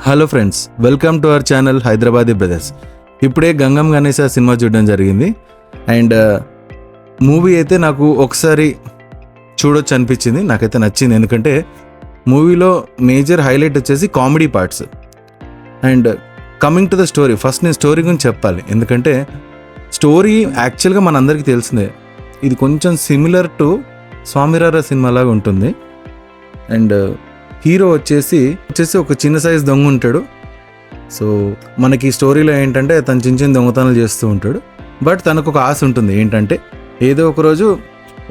Hello friends, welcome to our channel Hyderabadi brothers. ఇప్పుడే Gangam Ganesha cinema చూడడం జరిగింది. అండ్ మూవీ అయితే నాకు ఒకసారి చూడొచ్చు అనిపించింది. నాకైతే నచ్చింది, ఎందుకంటే మూవీలో మేజర్ హైలైట్ వచ్చేసి comedy parts. And coming to the story, first నేను స్టోరీ గురించి చెప్పాలి. ఎందుకంటే స్టోరీ యాక్చువల్గా మనందరికీ తెలిసిందే. ఇది కొంచెం సిమిలర్ టు స్వామిరారా సినిమా లాగా ఉంటుంది. అండ్ హీరో వచ్చేసి ఒక చిన్న సైజ్ దొంగ ఉంటాడు. సో మనకి స్టోరీలో ఏంటంటే తను చిన్న చిన్న దొంగతనాలు చేస్తూ ఉంటాడు. బట్ తనకు ఒక ఆశ ఉంటుంది, ఏంటంటే ఏదో ఒక రోజు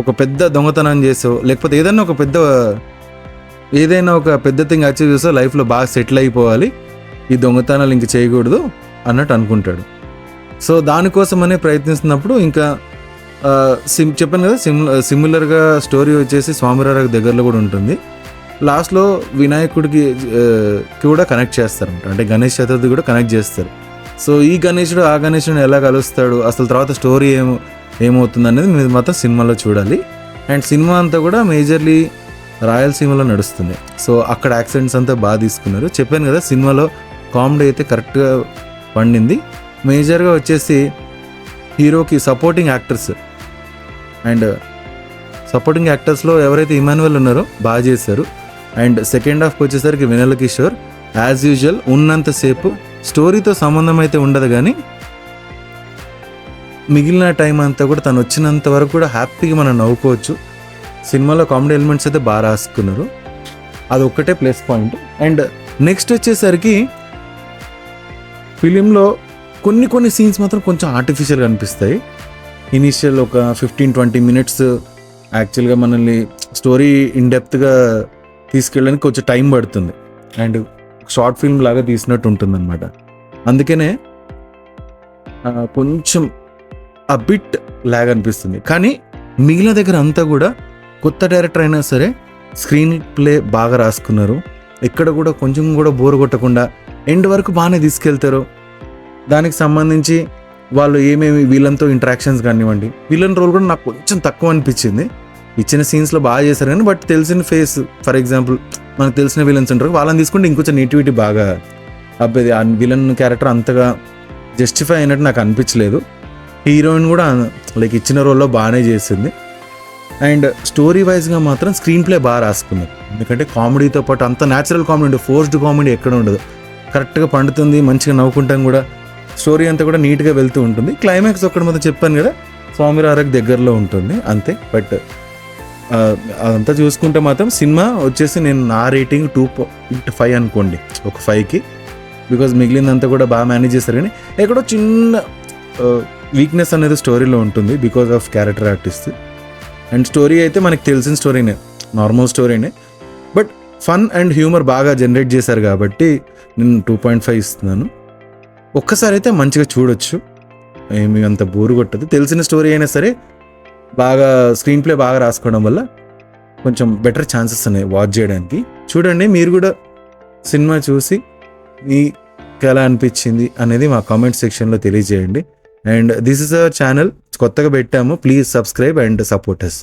ఒక పెద్ద దొంగతనం చేసో, లేకపోతే ఏదైనా ఒక పెద్ద థింగ్ అచీవ్ చేసో, లైఫ్లో బాగా సెటిల్ అయిపోవాలి, ఈ దొంగతనాలు ఇంక చేయకూడదు అన్నట్టు అనుకుంటాడు. సో దానికోసమనే ప్రయత్నిస్తున్నప్పుడు ఇంకా చెప్పాను కదా, సిమిలర్గా స్టోరీ వచ్చేసి స్వామిరారాకు దగ్గరలో కూడా ఉంటుంది. లాస్ట్లో వినాయకుడికి కూడా కనెక్ట్ చేస్తారంట, అంటే గణేష్ చతుర్థి కూడా కనెక్ట్ చేస్తారు. సో ఈ గణేశుడు ఆ గణేశుడిని ఎలా కలుస్తాడు, అసలు తర్వాత స్టోరీ ఏమవుతుంది అనేది మీరు మాత్రం సినిమాలో చూడాలి. అండ్ సినిమా అంతా కూడా మేజర్లీ రాయలసీమలో నడుస్తుంది. సో అక్కడ యాక్సెంట్స్ అంతా బాగా తీసుకున్నారు. చెప్పాను కదా, సినిమాలో కామెడీ అయితే కరెక్ట్గా పండింది. మేజర్గా వచ్చేసి హీరోకి సపోర్టింగ్ యాక్టర్స్, అండ్ సపోర్టింగ్ యాక్టర్స్లో ఎవరైతే ఇమాన్యువల్ ఉన్నారో బాగా చేశారు. అండ్ సెకండ్ హాఫ్కి వచ్చేసరికి వెన్నెల కిషోర్ యాజ్ యూజువల్ ఉన్నంతసేపు స్టోరీతో సంబంధం అయితే ఉండదు, కానీ మిగిలిన టైం అంతా కూడా తను వచ్చినంత వరకు కూడా హ్యాపీగా మనం నవ్వుకోవచ్చు. సినిమాలో కామెడీ ఎలిమెంట్స్ అయితే బాగా రాసుకున్నారు, అది ఒక్కటే ప్లస్ పాయింట్. అండ్ నెక్స్ట్ వచ్చేసరికి ఫిలింలో కొన్ని సీన్స్ మాత్రం కొంచెం ఆర్టిఫిషియల్గా అనిపిస్తాయి. ఇనీషియల్ ఒక 15-20 మినిట్స్ యాక్చువల్గా మనల్ని స్టోరీ ఇన్డెప్త్గా తీసుకెళ్ళడానికి కొంచెం టైం పడుతుంది. అండ్ షార్ట్ ఫిల్మ్ లాగా తీసినట్టు ఉంటుంది అనమాట. అందుకనే కొంచెం ఆ బిట్ లాగ్ అనిపిస్తుంది. కానీ మిగిలిన దగ్గర అంతా కూడా కొత్త డైరెక్టర్ అయినా సరే స్క్రీన్ ప్లే బాగా రాసుకున్నారు. ఎక్కడ కూడా కొంచెం కూడా బోర్ కొట్టకుండా ఎండ్ వరకు బాగానే తీసుకెళ్తారు. దానికి సంబంధించి వాళ్ళు ఏమేమి వీళ్ళంతో ఇంటరాక్షన్స్ కానివ్వండి, విలన్ రోల్ కూడా నాకు కొంచెం తక్కువ అనిపించింది. ఇచ్చిన సీన్స్లో బాగా చేశారు కానీ, బట్ తెలిసిన ఫేస్, ఫర్ ఎగ్జాంపుల్ మనకు తెలిసిన విలన్స్ ఉంటారు, వాళ్ళని తీసుకుంటే ఇంకొంచెం నేటివిటీ బాగా అబ్బేది. ఆ విలన్ క్యారెక్టర్ అంతగా జస్టిఫై అయినట్టు నాకు అనిపించలేదు. హీరోయిన్ కూడా లైక్ ఇచ్చిన రోల్లో బాగానే చేసింది. అండ్ స్టోరీ వైజ్గా మాత్రం స్క్రీన్ ప్లే బాగా రాసుకున్నారు. ఎందుకంటే కామెడీతో పాటు అంత న్యాచురల్ కామెడీ ఉండదు, ఫోర్స్డ్ కామెడీ ఎక్కడ ఉండదు, కరెక్ట్గా పండుతుంది, మంచిగా నవ్వుకుంటాం కూడా. స్టోరీ అంతా కూడా నీట్గా వెళ్తూ ఉంటుంది. క్లైమాక్స్ ఒక్కటి మాత్రం చెప్పాను కదా, స్వామిరారాకు దగ్గరలో ఉంటుంది అంతే. బట్ అదంతా చూసుకుంటే మాత్రం సినిమా వచ్చేసి నేను నా రేటింగ్ 2.5 అనుకోండి, ఒక 5కి. బికాజ్ మిగిలిందంతా కూడా బాగా మేనేజ్ చేస్తారు, కానీ ఎక్కడో చిన్న వీక్నెస్ అనేది స్టోరీలో ఉంటుంది because of character artist. And story అయితే మనకి తెలిసిన స్టోరీనే, నార్మల్ స్టోరీనే, బట్ ఫన్ అండ్ హ్యూమర్ బాగా జనరేట్ చేశారు కాబట్టి నేను 2.5 ఇస్తున్నాను. ఒక్కసారి అయితే మంచిగా చూడొచ్చు, ఏమి అంత బోరు కొట్టదు. తెలిసిన స్టోరీ అయినా సరే బాగా స్క్రీన్ ప్లే బాగా రాసుకోవడం వల్ల కొంచెం బెటర్ ఛాన్సెస్ ఉన్నాయి వాచ్ చేయడానికి. చూడండి, మీరు కూడా సినిమా చూసి మీకు ఎలా అనిపించింది అనేది మా కామెంట్ సెక్షన్లో తెలియజేయండి. And this is our channel, కొత్తగా పెట్టాము, please subscribe and support us.